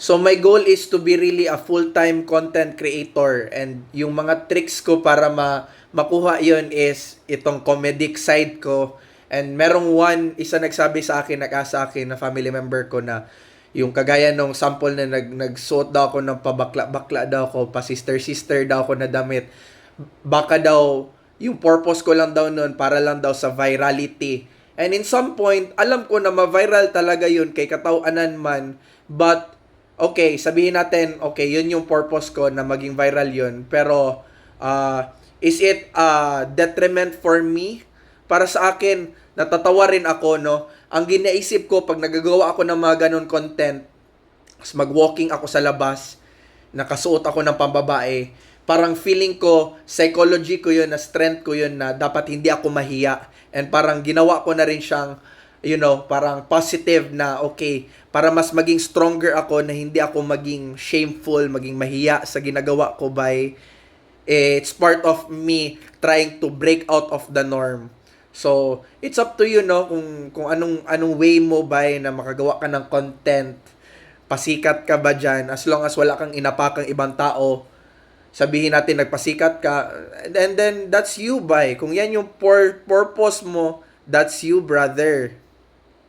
So my goal is to be really a full-time content creator, and yung mga tricks ko para makuha yon is itong comedic side ko. And merong isa nagsabi sa akin, nag-asa akin na family member ko na yung kagaya nung sample na nagsuot daw ako ng pabakla-bakla daw ako, pa sister-sister daw ako na damit. Baka daw yung purpose ko lang daw noon para lang daw sa virality. And in some point, alam ko na ma-viral talaga yun kay katawanan man. But okay, sabihin natin, okay, yun yung purpose ko na maging viral yun. Pero, is it a detriment for me? Para sa akin, natatawa rin ako, no? Ang ginaisip ko, pag nagagawa ako ng mga ganun content, mag-walking ako sa labas, nakasuot ako ng pambabae, parang feeling ko, psychology ko yun, na strength ko yun, na dapat hindi ako mahiya. And parang ginawa ko na rin siyang, parang positive na, okay, para mas maging stronger ako na hindi ako maging shameful, maging mahiya sa ginagawa ko by, it's part of me trying to break out of the norm. So, it's up to you, no, kung anong way mo ba na makagawa ka ng content, pasikat ka ba dyan, as long as wala kang inapakang ibang tao, sabihin natin nagpasikat ka, and then that's you, bay. Kung yan yung purpose mo, that's you, brother.